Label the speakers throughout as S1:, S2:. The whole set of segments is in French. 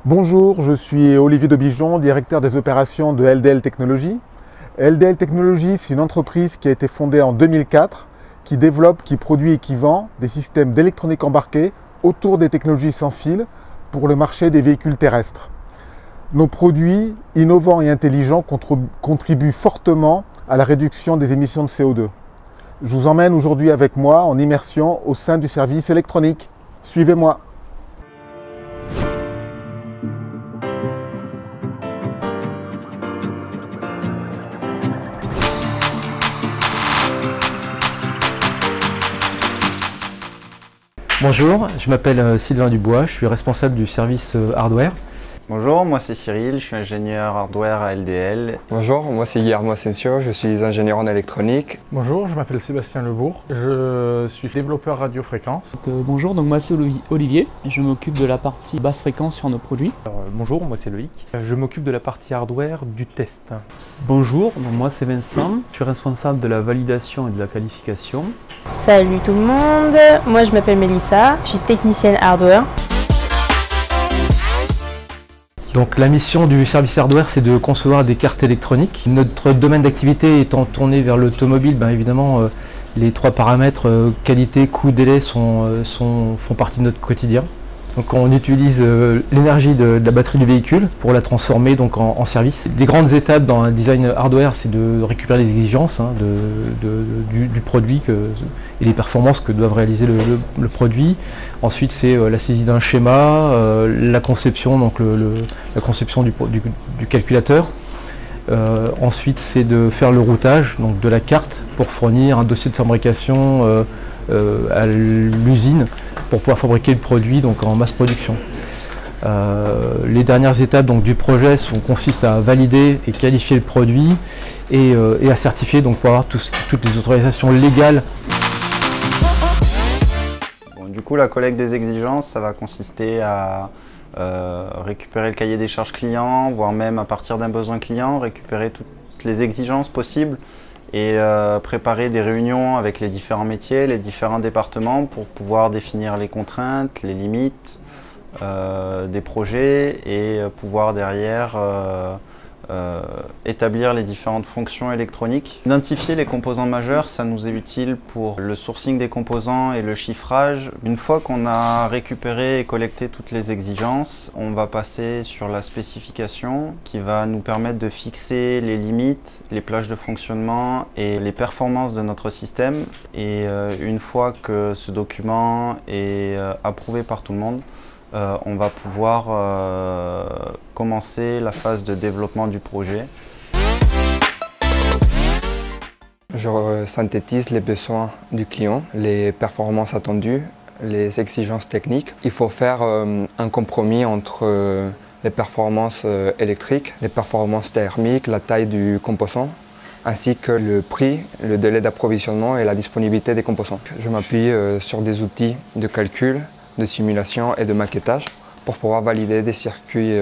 S1: Bonjour, je suis Olivier Daubijon, directeur des opérations de LDL Technologies. LDL Technologies, c'est une entreprise qui a été fondée en 2004, qui développe, qui produit et qui vend des systèmes d'électronique embarquée autour des technologies sans fil pour le marché des véhicules terrestres. Nos produits innovants et intelligents contribuent fortement à la réduction des émissions de CO2. Je vous emmène aujourd'hui avec moi en immersion au sein du service électronique. Suivez-moi.
S2: Bonjour, je m'appelle Sylvain Dubois, je suis responsable du service hardware.
S3: Bonjour, moi c'est Cyril, je suis ingénieur hardware à LDL.
S4: Bonjour, moi c'est Guillermo Asensio, je suis ingénieur en électronique.
S5: Bonjour, je m'appelle Sébastien Lebourg, je suis développeur radiofréquence.
S6: Bonjour, donc moi c'est Olivier, je m'occupe de la partie basse fréquence sur nos produits.
S7: Bonjour, moi c'est Loïc, je m'occupe de la partie hardware du test.
S8: Bonjour, donc moi c'est Vincent, je suis responsable de la validation et de la qualification.
S9: Salut tout le monde, moi je m'appelle Mélissa, je suis technicienne hardware.
S2: Donc la mission du service hardware, c'est de concevoir des cartes électroniques. Notre domaine d'activité étant tourné vers l'automobile, évidemment les trois paramètres qualité, coût, délai font partie de notre quotidien. Donc on utilise l'énergie de la batterie du véhicule pour la transformer donc en service. Les grandes étapes dans un design hardware, c'est de récupérer les exigences du produit et les performances que doivent réaliser le produit. Ensuite, c'est la saisie d'un schéma, la conception, donc la conception du calculateur. Ensuite, c'est de faire le routage donc de la carte pour fournir un dossier de fabrication à l'usine pour pouvoir fabriquer le produit donc en masse production. Les dernières étapes donc, du projet consistent à valider et qualifier le produit et à certifier donc, pour avoir toutes les autorisations légales.
S3: Du coup, la collecte des exigences, ça va consister à récupérer le cahier des charges client, voire même à partir d'un besoin client, récupérer toutes les exigences possibles et préparer des réunions avec les différents métiers, les différents départements pour pouvoir définir les contraintes, les limites des projets et pouvoir derrière établir les différentes fonctions électroniques. Identifier les composants majeurs, ça nous est utile pour le sourcing des composants et le chiffrage. Une fois qu'on a récupéré et collecté toutes les exigences, on va passer sur la spécification qui va nous permettre de fixer les limites, les plages de fonctionnement et les performances de notre système. Et une fois que ce document est approuvé par tout le monde, on va pouvoir commencer la phase de développement du projet.
S4: Je synthétise les besoins du client, les performances attendues, les exigences techniques. Il faut faire un compromis entre les performances électriques, les performances thermiques, la taille du composant, ainsi que le prix, le délai d'approvisionnement et la disponibilité des composants. Je m'appuie sur des outils de calcul, de simulation et de maquettage pour pouvoir valider des circuits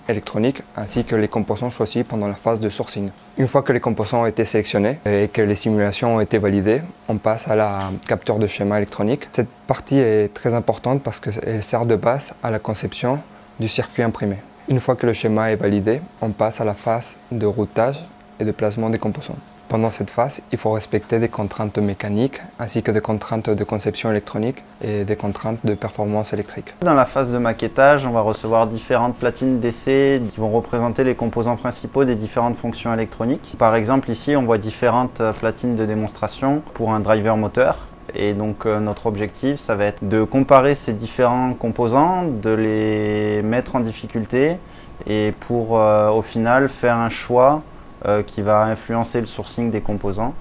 S4: électroniques ainsi que les composants choisis pendant la phase de sourcing. Une fois que les composants ont été sélectionnés et que les simulations ont été validées, on passe à la capture de schéma électronique. Cette partie est très importante parce qu'elle sert de base à la conception du circuit imprimé. Une fois que le schéma est validé, on passe à la phase de routage et de placement des composants. Pendant cette phase, il faut respecter des contraintes mécaniques ainsi que des contraintes de conception électronique et des contraintes de performance électrique.
S3: Dans la phase de maquettage, on va recevoir différentes platines d'essai qui vont représenter les composants principaux des différentes fonctions électroniques. Par exemple, ici, on voit différentes platines de démonstration pour un driver moteur. Et donc notre objectif, ça va être de comparer ces différents composants, de les mettre en difficulté et pour au final faire un choix qui va influencer le sourcing des composants.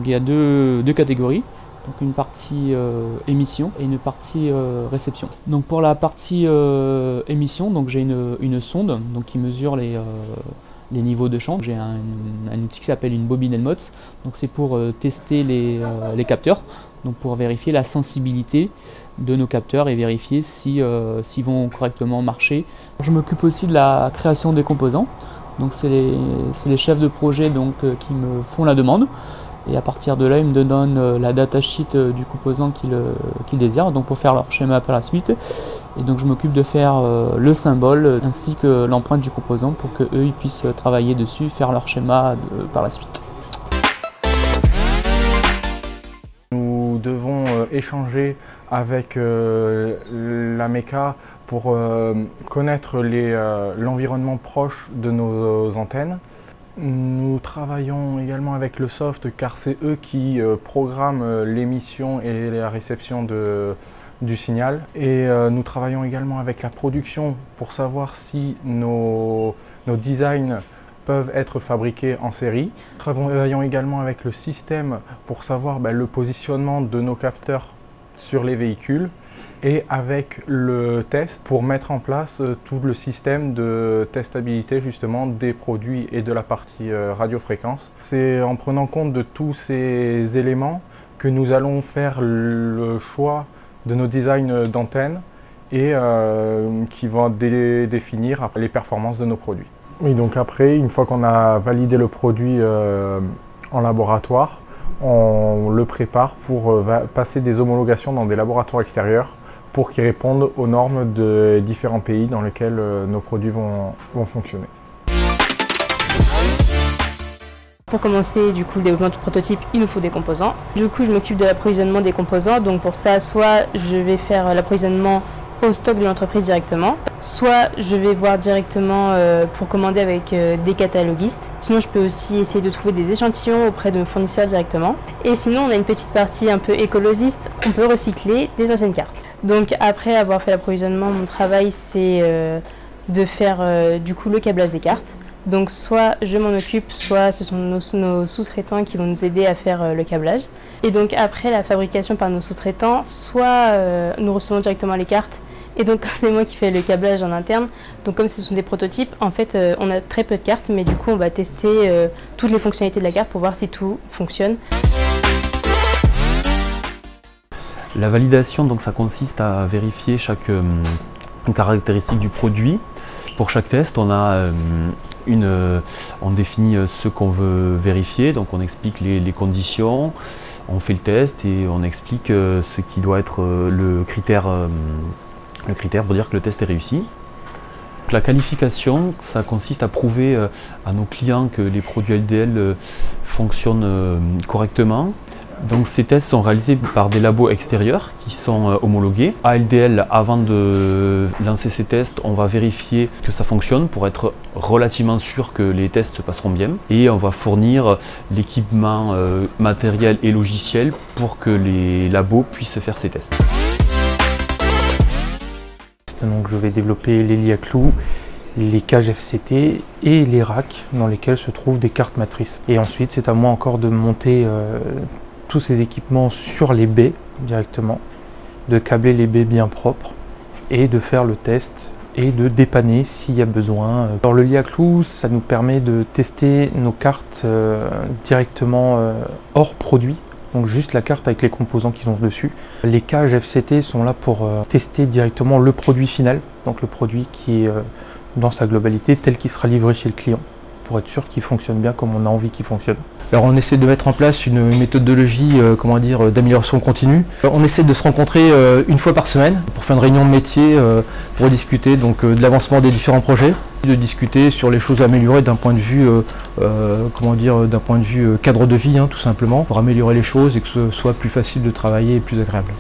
S6: Il y a deux catégories, donc une partie émission et une partie réception. Donc pour la partie émission, donc j'ai une sonde donc, qui mesure les niveaux de champ. J'ai un outil qui s'appelle une bobine Helmholtz, donc c'est pour tester les capteurs, donc pour vérifier la sensibilité de nos capteurs et vérifier s'ils vont correctement marcher. Je m'occupe aussi de la création des composants, donc c'est les chefs de projet donc, qui me font la demande Et à partir de là, ils me donnent la datasheet du composant qu'ils désirent, donc pour faire leur schéma par la suite. Et donc je m'occupe de faire le symbole ainsi que l'empreinte du composant pour qu'eux ils puissent travailler dessus, faire leur schéma par la suite.
S5: Nous devons échanger avec la MECA pour connaître l'environnement proche de nos antennes. Nous travaillons également avec le soft car c'est eux qui programment l'émission et la réception du signal. Et nous travaillons également avec la production pour savoir si nos designs peuvent être fabriqués en série. Nous travaillons également avec le système pour savoir le positionnement de nos capteurs sur les véhicules et avec le test pour mettre en place tout le système de testabilité justement des produits et de la partie radiofréquence. C'est en prenant compte de tous ces éléments que nous allons faire le choix de nos designs d'antennes et qui vont définir les performances de nos produits. Oui, donc après, une fois qu'on a validé le produit en laboratoire, on le prépare pour passer des homologations dans des laboratoires extérieurs pour qu'ils répondent aux normes de différents pays dans lesquels nos produits vont fonctionner.
S9: Pour commencer du coup le développement du prototype, il nous faut des composants. Du coup je m'occupe de l'approvisionnement des composants, donc pour ça soit je vais faire l'approvisionnement au stock de l'entreprise directement, soit je vais voir directement pour commander avec des cataloguistes. Sinon je peux aussi essayer de trouver des échantillons auprès de nos fournisseurs directement. Et sinon on a une petite partie un peu écologiste, on peut recycler des anciennes cartes. Donc après avoir fait l'approvisionnement, mon travail c'est de faire du coup le câblage des cartes. Donc soit je m'en occupe, soit ce sont nos sous-traitants qui vont nous aider à faire le câblage. Et donc après la fabrication par nos sous-traitants, soit nous recevons directement les cartes. Et donc c'est moi qui fais le câblage en interne. Donc comme ce sont des prototypes, en fait on a très peu de cartes, mais du coup on va tester toutes les fonctionnalités de la carte pour voir si tout fonctionne.
S8: La validation, donc ça consiste à vérifier chaque caractéristique du produit. Pour chaque test, on définit ce qu'on veut vérifier, donc on explique les conditions, on fait le test et on explique ce qui doit être le critère pour dire que le test est réussi. La qualification, ça consiste à prouver à nos clients que les produits LDL fonctionnent correctement. Donc ces tests sont réalisés par des labos extérieurs qui sont homologués. À LDL, avant de lancer ces tests, on va vérifier que ça fonctionne pour être relativement sûr que les tests se passeront bien. Et on va fournir l'équipement matériel et logiciel pour que les labos puissent faire ces tests.
S7: Donc je vais développer les lits à clous, les cages FCT et les racks dans lesquels se trouvent des cartes matrices. Et ensuite c'est à moi encore de monter tous ces équipements sur les baies directement, de câbler les baies bien propres et de faire le test et de dépanner s'il y a besoin. Alors le lit à clous, ça nous permet de tester nos cartes directement hors produit, donc juste la carte avec les composants qui sont dessus. Les cages FCT sont là pour tester directement le produit final, donc le produit qui est dans sa globalité tel qu'il sera livré chez le client, pour être sûr qu'il fonctionne bien comme on a envie qu'il fonctionne.
S2: Alors on essaie de mettre en place une méthodologie d'amélioration continue. On essaie de se rencontrer une fois par semaine pour faire une réunion de métier pour discuter donc, de l'avancement des différents projets, de discuter sur les choses à améliorer d'un point de vue cadre de vie tout simplement, pour améliorer les choses et que ce soit plus facile de travailler et plus agréable.